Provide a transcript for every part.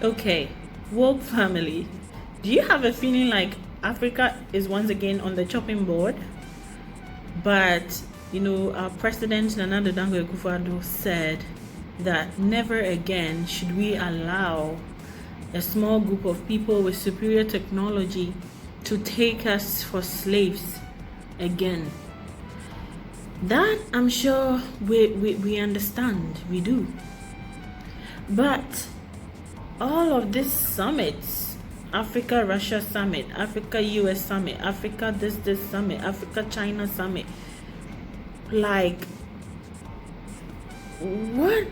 Okay, woke family. Do you have a feeling like Africa is once again on the chopping board? But our president Nana Dango Akufo-Addo said that never again should we allow a small group of people with superior technology to take us for slaves again. That I'm sure we understand, we do. But all of these summits, Africa Russia summit, Africa US summit, Africa this summit, Africa China summit, like, what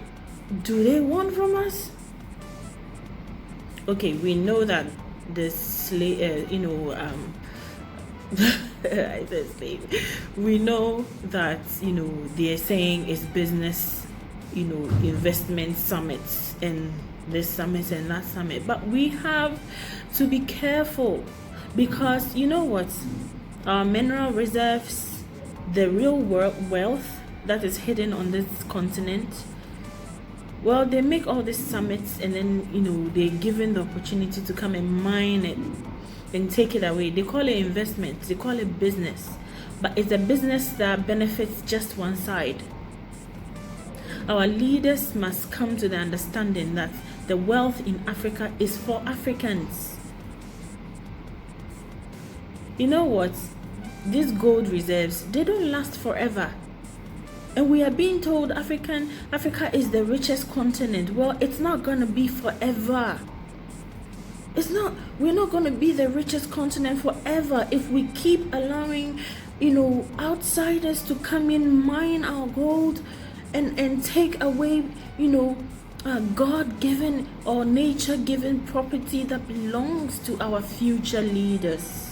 do they want from us? Okay, we know that the slave, I said slave. We know that they're saying it's business, investment summits and this summit and that summit, but we have to be careful because you know what, our mineral reserves, the real wealth that is hidden on this continent. Well, they make all these summits and then they're given the opportunity to come and mine it and take it away. They call it investment, they call it business, but it's a business that benefits just one side. Our leaders must come to the understanding that the wealth in Africa is for Africans. You know what? These gold reserves, they don't last forever. And we are being told Africa is the richest continent. Well, it's not going to be forever. We're not going to be the richest continent forever if we keep allowing, outsiders to come in, mine our gold and take away, God-given or nature-given property that belongs to our future leaders.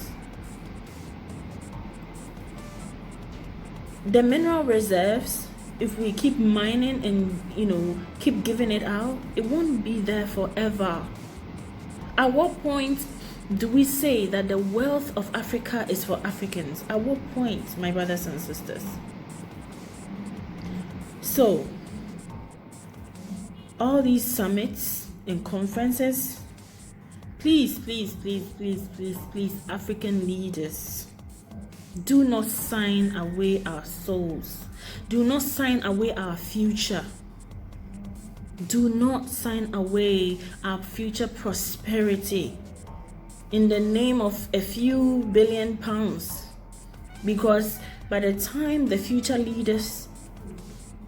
The mineral reserves, if we keep mining and keep giving it out, it won't be there forever. At what point do we say that the wealth of Africa is for Africans? At what point, my brothers and sisters? So, all these summits and conferences, please, African leaders, do not sign away our souls. Do not sign away our future. Do not sign away our future prosperity in the name of a few billion pounds. Because by the time the future leaders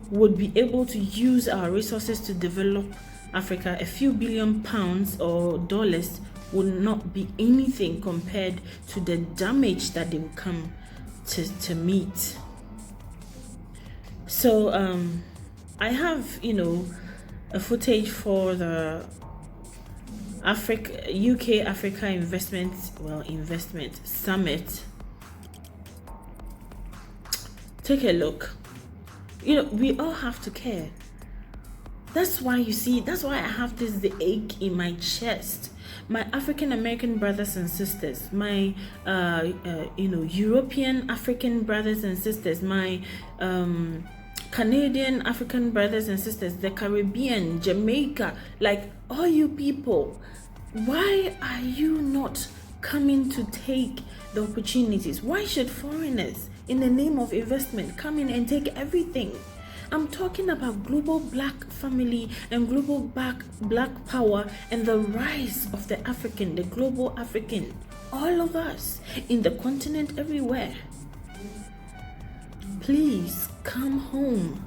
would be able to use our resources to develop Africa, a few billion pounds or dollars would not be anything compared to the damage that they will come to meet. So I have a footage for the UK Africa investment summit. Take a look. We all have to care. That's why I have the ache in my chest. My African American brothers and sisters, my European African brothers and sisters, my Canadian African brothers and sisters, the Caribbean, Jamaica, like all you people, why are you not coming to take the opportunities? Why should foreigners, in the name of investment, come in and take everything? I'm talking about global black family and global black power and the rise of the African, the global African, all of us in the continent, everywhere. Please come home.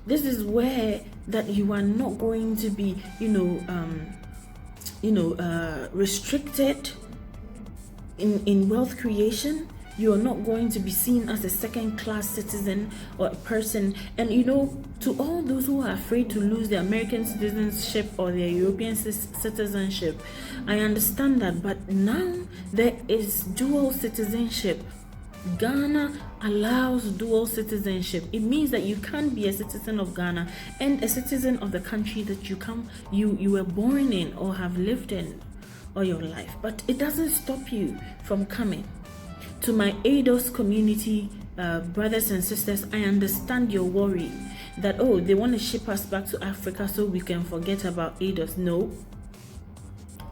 This is where that you are not going to be, restricted in wealth creation. You are not going to be seen as a second-class citizen or a person. And to all those who are afraid to lose their American citizenship or their European citizenship, I understand that. But now there is dual citizenship. Ghana allows dual citizenship. It means that you can't be a citizen of Ghana and a citizen of the country that you were born in or have lived in all your life. But it doesn't stop you from coming. To my ADOS community brothers and sisters, I understand your worry that they want to ship us back to Africa so we can forget about ADOS. No,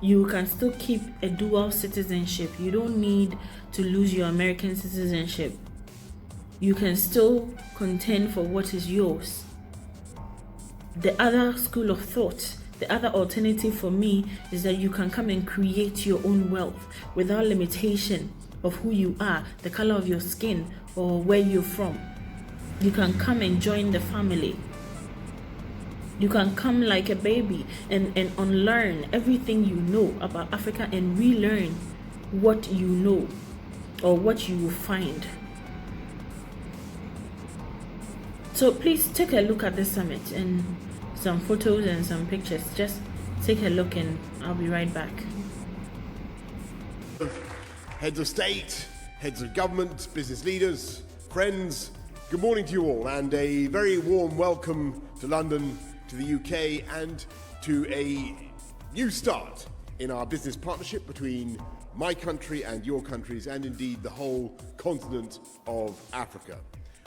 you can still keep a dual citizenship. You don't need to lose your American citizenship. You can still contend for what is yours. The other school of thought, the other alternative for me is that you can come and create your own wealth without limitation of who you are, the color of your skin, or where you're from. You can come and join the family. You can come like a baby and unlearn everything you know about Africa and relearn what you know or what you will find. So please take a look at this summit and some photos and some pictures. Just take a look and I'll be right back. Heads of state, heads of government, business leaders, friends, good morning to you all, and a very warm welcome to London, to the UK, and to a new start in our business partnership between my country and your countries, and indeed the whole continent of Africa.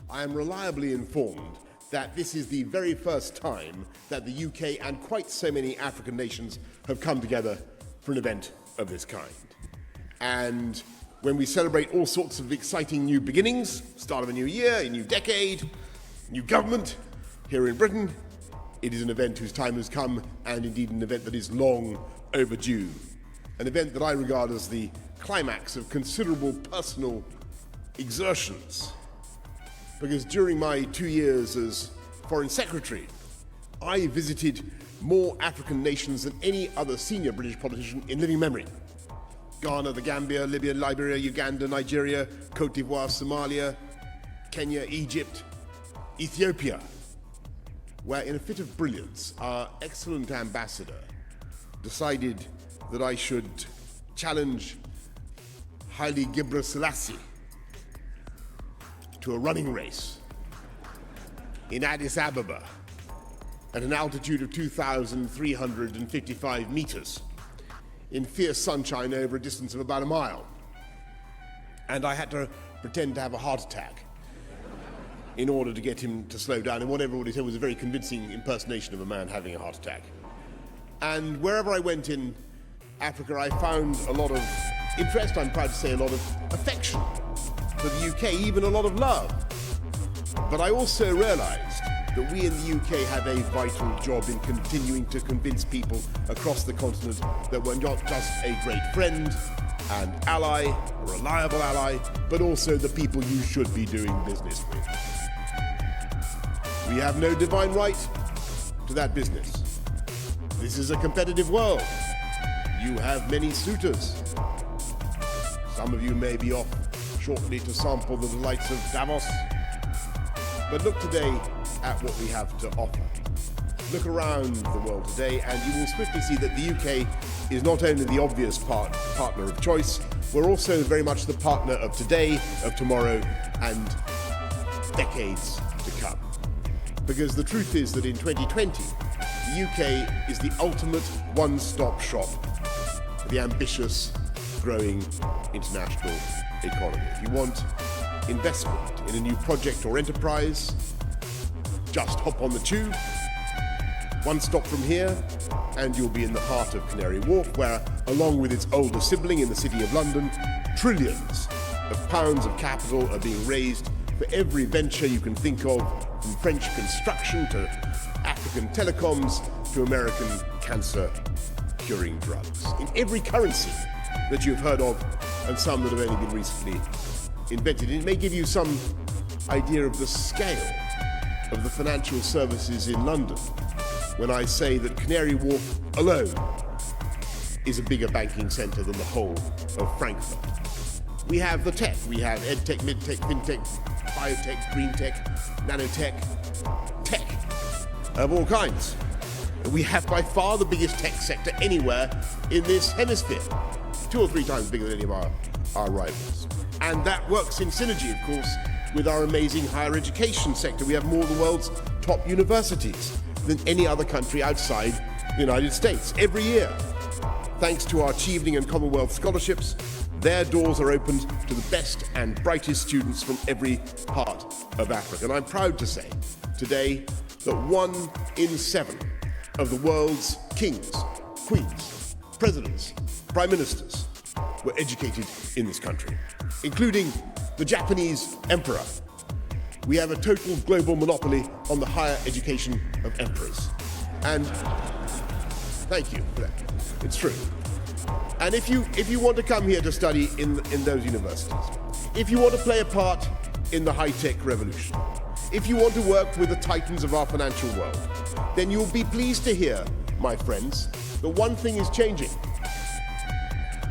I am reliably informed that this is the very first time that the UK and quite so many African nations have come together for an event of this kind. And when we celebrate all sorts of exciting new beginnings, start of a new year, a new decade, new government here in Britain, it is an event whose time has come, and indeed an event that is long overdue. An event that I regard as the climax of considerable personal exertions. Because during my 2 years as Foreign Secretary, I visited more African nations than any other senior British politician in living memory. Ghana, the Gambia, Libya, Liberia, Uganda, Nigeria, Cote d'Ivoire, Somalia, Kenya, Egypt, Ethiopia, where in a fit of brilliance, our excellent ambassador decided that I should challenge Haile Gebrselassie to a running race in Addis Ababa at an altitude of 2,355 meters in fierce sunshine over a distance of about a mile. And I had to pretend to have a heart attack in order to get him to slow down, and what everybody said was a very convincing impersonation of a man having a heart attack. And wherever I went in Africa, I found a lot of interest, I'm proud to say a lot of affection for the UK, even a lot of love. But I also realized that we in the UK have a vital job in continuing to convince people across the continent that we're not just a great friend and ally, a reliable ally, but also the people you should be doing business with. We have no divine right to that business. This is a competitive world. You have many suitors. Some of you may be off shortly to sample the delights of Davos. But look today at what we have to offer. Look around the world today and you will swiftly see that the UK is not only the obvious partner of choice, we're also very much the partner of today, of tomorrow, and decades to come. Because the truth is that in 2020, the UK is the ultimate one-stop shop for the ambitious, growing international economy. If you want investment in a new project or enterprise, just hop on the tube, one stop from here, and you'll be in the heart of Canary Wharf, where, along with its older sibling in the City of London, trillions of pounds of capital are being raised for every venture you can think of, from French construction to African telecoms to American cancer-curing drugs. In every currency that you've heard of, and some that have only been recently invented. It may give you some idea of the scale of the financial services in London when I say that Canary Wharf alone is a bigger banking centre than the whole of Frankfurt. We have the tech. We have edtech, midtech, fintech, biotech, green tech, nanotech, tech of all kinds. We have by far the biggest tech sector anywhere in this hemisphere, 2 or 3 times bigger than any of our rivals. And that works in synergy, of course, with our amazing higher education sector. We have more of the world's top universities than any other country outside the United States every year. Thanks to our Chevening and Commonwealth scholarships, their doors are opened to the best and brightest students from every part of Africa. And I'm proud to say today that 1 in 7 of the world's kings, queens, presidents, prime ministers were educated in this country, including the Japanese emperor. We have a total global monopoly on the higher education of emperors. And thank you for that. It's true. And if you want to come here to study in those universities, if you want to play a part in the high-tech revolution, if you want to work with the titans of our financial world, then you'll be pleased to hear, my friends, that one thing is changing: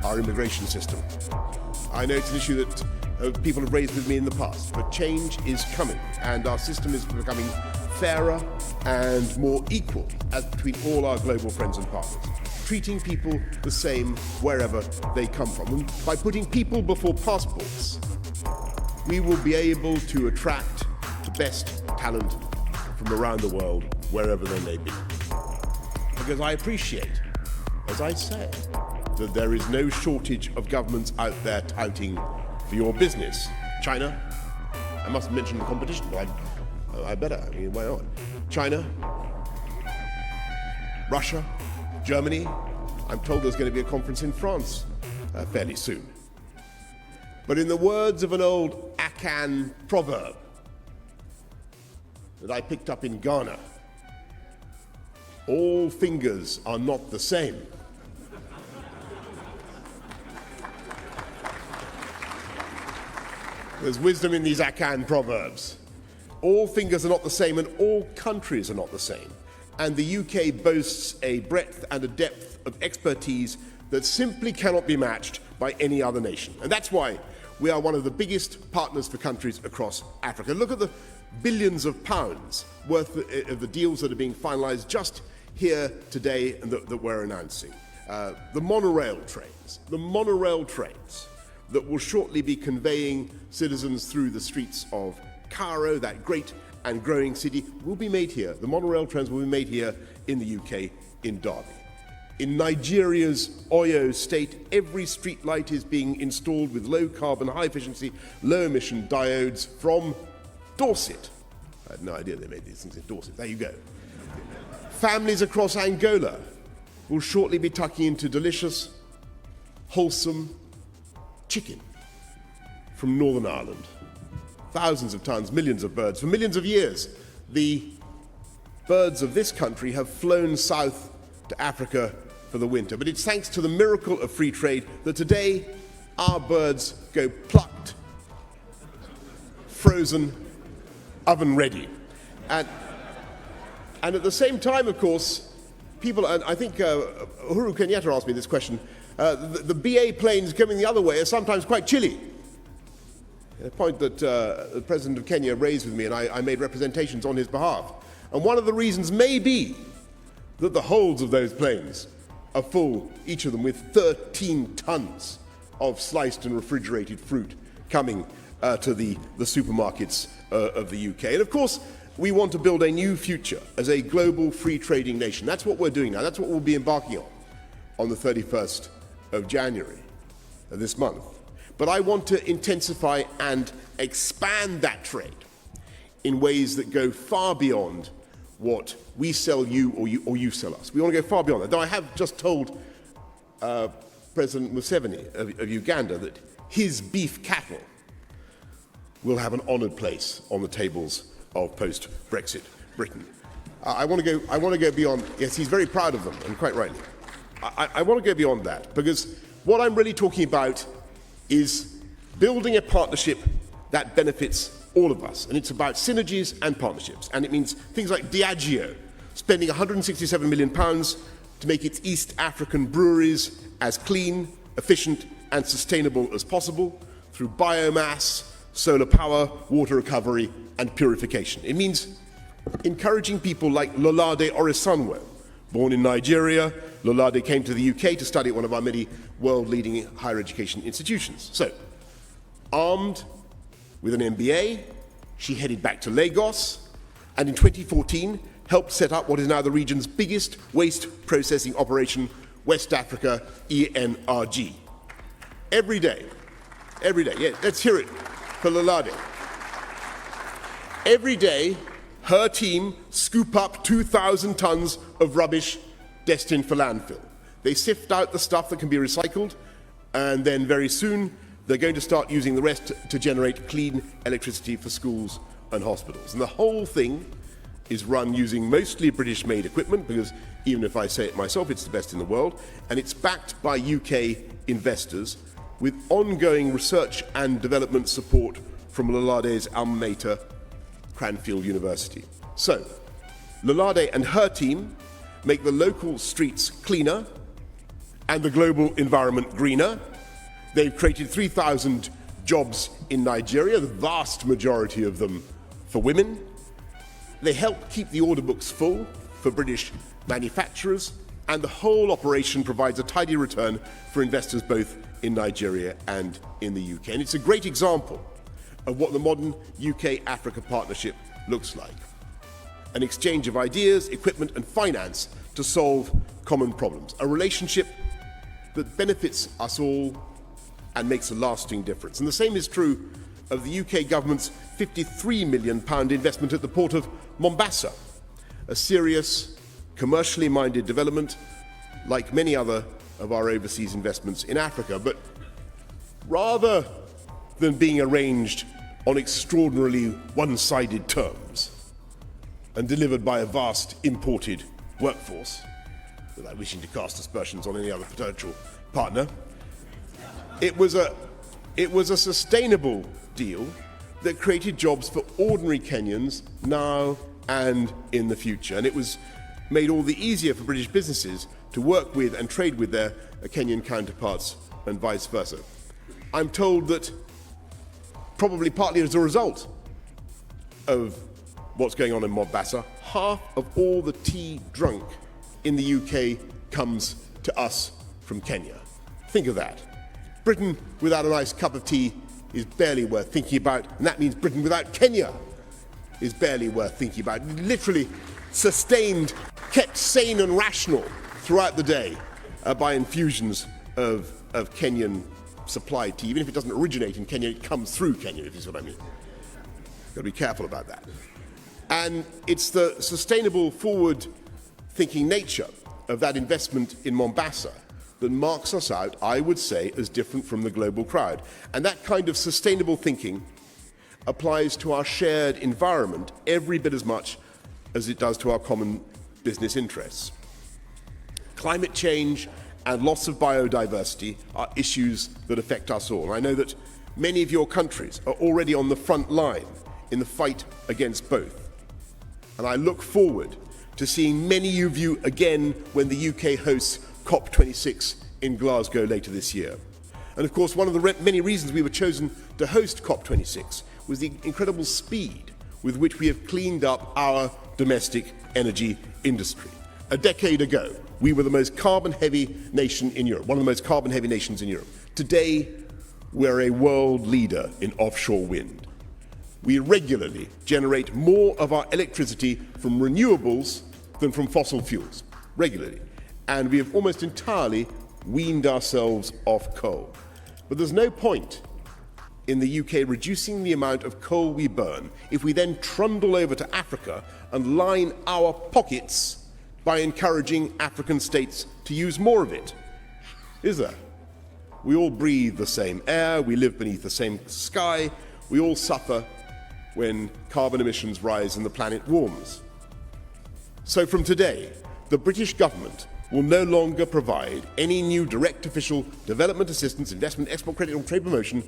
our immigration system. I know it's an issue that people have raised with me in the past, but change is coming, and our system is becoming fairer and more equal as between all our global friends and partners, treating people the same wherever they come from. And by putting people before passports, we will be able to attract the best talent from around the world, wherever they may be. Because I appreciate, as I say, that there is no shortage of governments out there touting for your business. China, I must mention the competition, but I better, I mean, why not? China, Russia, Germany. I'm told there's going to be a conference in France fairly soon. But in the words of an old Akan proverb that I picked up in Ghana, all fingers are not the same. There's wisdom in these Akan proverbs. All fingers are not the same, and all countries are not the same. And the UK boasts a breadth and a depth of expertise that simply cannot be matched by any other nation. And that's why we are one of the biggest partners for countries across Africa. Look at the billions of pounds worth of the deals that are being finalised just here today and that we're announcing. The monorail trains that will shortly be conveying citizens through the streets of Cairo, that great and growing city, will be made here. The monorail trains will be made here in the UK, in Derby. In Nigeria's Oyo state, every street light is being installed with low carbon, high efficiency, low emission diodes from Dorset. I had no idea they made these things in Dorset. There you go. Families across Angola will shortly be tucking into delicious, wholesome chicken from Northern Ireland. Thousands of tons, millions of birds. For millions of years, the birds of this country have flown south to Africa for the winter. But it's thanks to the miracle of free trade that today our birds go plucked, frozen, oven ready. And at the same time, of course, people, and I think Uhuru Kenyatta asked me this question, the BA planes coming the other way are sometimes quite chilly. A point that the President of Kenya raised with me, and I made representations on his behalf. And one of the reasons may be that the holds of those planes are full, each of them, with 13 tons of sliced and refrigerated fruit coming to the supermarkets of the UK. And of course, we want to build a new future as a global free trading nation. That's what we're doing now. That's what we'll be embarking on the 31st of January of this month. But I want to intensify and expand that trade in ways that go far beyond what we sell you or you sell us. We want to go far beyond that. Though I have just told President Museveni of Uganda that his beef cattle will have an honoured place on the tables of post-Brexit Britain. I want to go beyond. Yes, he's very proud of them, and quite rightly. I want to go beyond that, because what I'm really talking about is building a partnership that benefits all of us. And it's about synergies and partnerships. And it means things like Diageo spending £167 million to make its East African breweries as clean, efficient, and sustainable as possible through biomass, solar power, water recovery, and purification. It means encouraging people like Lolade Orisanwe. Born in Nigeria, Lolade came to the UK to study at one of our many world-leading higher education institutions. So, armed with an MBA, she headed back to Lagos, and in 2014 helped set up what is now the region's biggest waste processing operation, West Africa ENRG. Every day, yeah, let's hear it for Lolade. Every day, her team scoop up 2,000 tons of rubbish destined for landfill. They sift out the stuff that can be recycled, and then very soon they're going to start using the rest to generate clean electricity for schools and hospitals. And the whole thing is run using mostly British-made equipment, because even if I say it myself, it's the best in the world, and it's backed by UK investors with ongoing research and development support from Lolade's alma mater, Cranfield University. So, Lolade and her team make the local streets cleaner and the global environment greener. They've created 3,000 jobs in Nigeria, the vast majority of them for women. They help keep the order books full for British manufacturers, and the whole operation provides a tidy return for investors both in Nigeria and in the UK. And it's a great example of what the modern UK-Africa partnership looks like. An exchange of ideas, equipment and finance to solve common problems. A relationship that benefits us all and makes a lasting difference. And the same is true of the UK government's £53 million investment at the port of Mombasa, a serious, commercially minded development like many other of our overseas investments in Africa. But rather than being arranged on extraordinarily one-sided terms and delivered by a vast imported workforce, without wishing to cast aspersions on any other potential partner, it was a sustainable deal that created jobs for ordinary Kenyans now and in the future. And it was made all the easier for British businesses to work with and trade with their Kenyan counterparts and vice versa. I'm told that probably partly as a result of what's going on in Mombasa, half of all the tea drunk in the UK comes to us from Kenya. Think of that. Britain without a nice cup of tea is barely worth thinking about, and that means Britain without Kenya is barely worth thinking about. Literally sustained, kept sane and rational throughout the day by infusions of Kenyan supplied tea. Even if it doesn't originate in Kenya, it comes through Kenya, if you see what I mean. Got to be careful about that. And it's the sustainable, forward-thinking nature of that investment in Mombasa that marks us out, I would say, as different from the global crowd. And that kind of sustainable thinking applies to our shared environment every bit as much as it does to our common business interests. Climate change and loss of biodiversity are issues that affect us all. And I know that many of your countries are already on the front line in the fight against both. And I look forward to seeing many of you again when the UK hosts COP26 in Glasgow later this year. And of course, one of the many reasons we were chosen to host COP26 was the incredible speed with which we have cleaned up our domestic energy industry. A decade ago, we were the most carbon-heavy nation in Europe, one of the most carbon-heavy nations in Europe. Today, we're a world leader in offshore wind. We regularly generate more of our electricity from renewables than from fossil fuels, regularly. And we have almost entirely weaned ourselves off coal. But there's no point in the UK reducing the amount of coal we burn if we then trundle over to Africa and line our pockets by encouraging African states to use more of it. Is there? We all breathe the same air, we live beneath the same sky, we all suffer when carbon emissions rise and the planet warms. So from today, the British government will no longer provide any new direct official development assistance, investment, export credit or trade promotion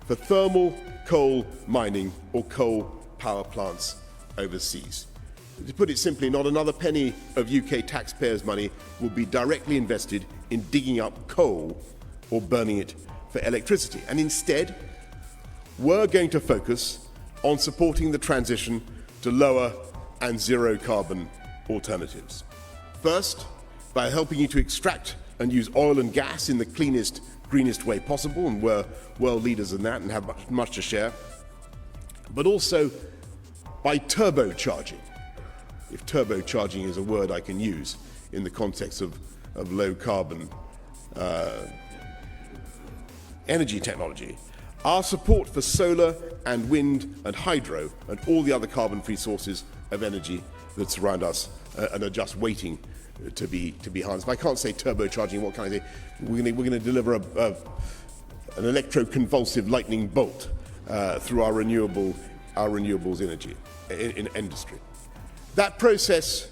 for thermal coal mining or coal power plants overseas. To put it simply, not another penny of UK taxpayers' money will be directly invested in digging up coal or burning it for electricity. And instead, we're going to focus on supporting the transition to lower and zero carbon alternatives. First, by helping you to extract and use oil and gas in the cleanest, greenest way possible, and we're world leaders in that and have much to share, but also by turbocharging, if turbocharging is a word I can use in the context of low carbon energy technology, our support for solar and wind and hydro and all the other carbon-free sources of energy that surround us and are just waiting to be harnessed. If I can't say turbocharging, what can I say? We're going to deliver an electroconvulsive lightning bolt through our renewables energy in industry. That process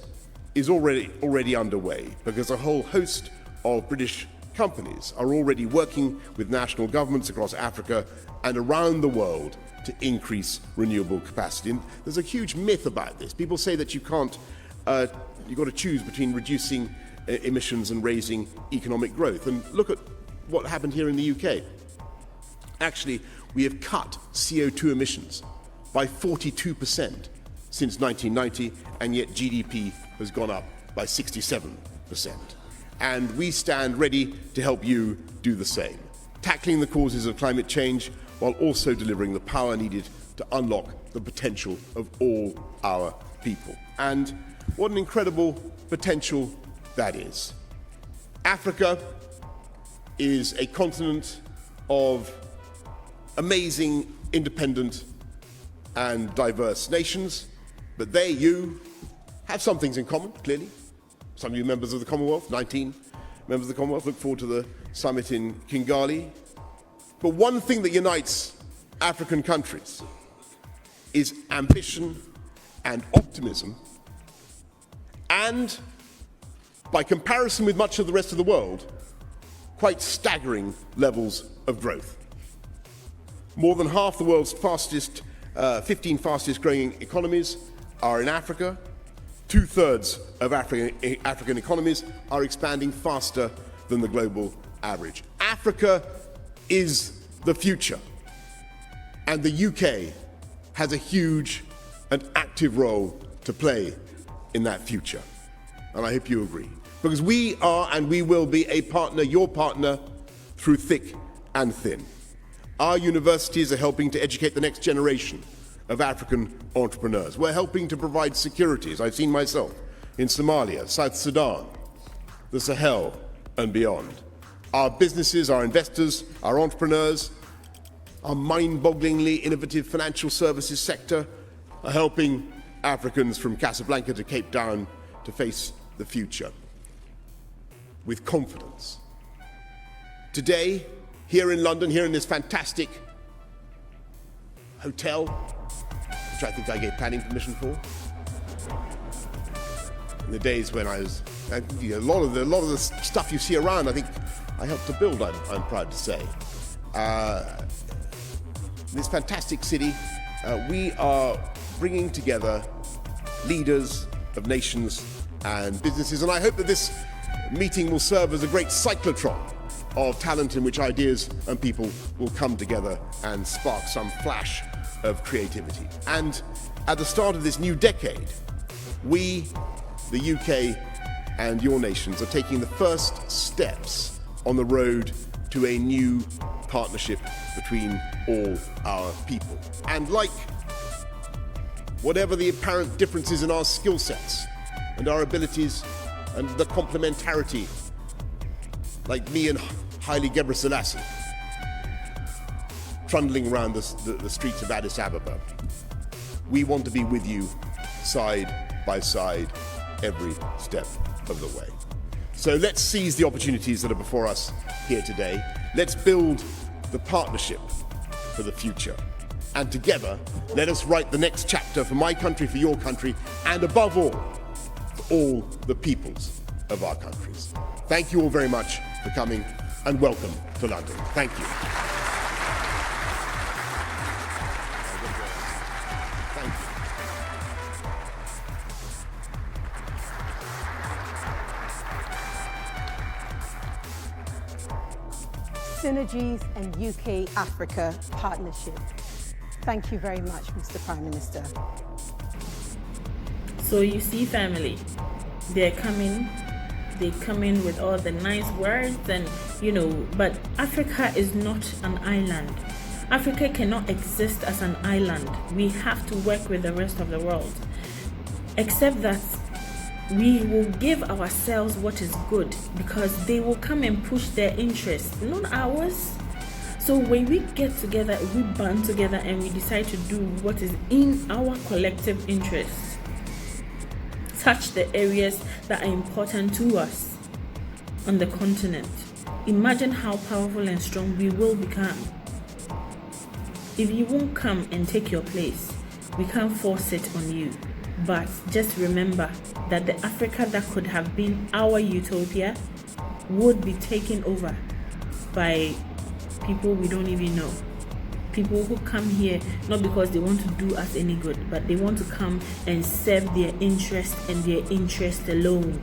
is already underway because a whole host of British companies are already working with national governments across Africa and around the world to increase renewable capacity. And there's a huge myth about this. People say that you've got to choose between reducing emissions and raising economic growth. And look at what happened here in the UK. Actually, we have cut CO2 emissions by 42% since 1990, and yet GDP has gone up by 67%. And we stand ready to help you do the same, tackling the causes of climate change while also delivering the power needed to unlock the potential of all our people. And what an incredible potential that is. Africa is a continent of amazing, independent and diverse nations, but you have some things in common, clearly. Some of you members of the Commonwealth, 19 members of the Commonwealth, look forward to the summit in Kigali. But one thing that unites African countries is ambition and optimism, and by comparison with much of the rest of the world, quite staggering levels of growth. More than half the world's 15 fastest growing economies are in Africa. 2/3 of African economies are expanding faster than the global average. Africa is the future, and the UK has a huge and active role to play in that future. And I hope you agree. Because we are and we will be a partner, your partner, through thick and thin. Our universities are helping to educate the next generation of African entrepreneurs. We're helping to provide security, as I've seen myself, in Somalia, South Sudan, the Sahel, and beyond. Our businesses, our investors, our entrepreneurs, our mind-bogglingly innovative financial services sector are helping Africans from Casablanca to Cape Town to face the future with confidence. Today, here in London, here in this fantastic hotel, which I think I gave planning permission for, in the days when a lot of the stuff you see around, I think I helped to build, I'm proud to say. This fantastic city, we are bringing together leaders of nations and businesses, and I hope that this meeting will serve as a great cyclotron of talent in which ideas and people will come together and spark some flash of creativity. And at the start of this new decade, we, the UK and your nations, are taking the first steps on the road to a new partnership between all our people. And like whatever the apparent differences in our skill sets and our abilities and the complementarity, like me and Haile Gebrselassie, trundling around the streets of Addis Ababa, we want to be with you side by side every step of the way. So let's seize the opportunities that are before us here today. Let's build the partnership for the future. And together, let us write the next chapter for my country, for your country, and above all, for all the peoples of our countries. Thank you all very much for coming, and welcome to London. Thank you. Thank you. Synergies and UK-Africa partnership. Thank you very much, Mr. Prime Minister. So you see, family, they come in with all the nice words and, but Africa is not an island. Africa cannot exist as an island. We have to work with the rest of the world. Except that we will give ourselves what is good, because they will come and push their interests, not ours. So when we get together, we band together and we decide to do what is in our collective interests, touch the areas that are important to us on the continent. Imagine how powerful and strong we will become. If you won't come and take your place, we can't force it on you. But just remember that the Africa that could have been our utopia would be taken over by people we don't even know. People who come here not because they want to do us any good, but they want to come and serve their interest and their interest alone.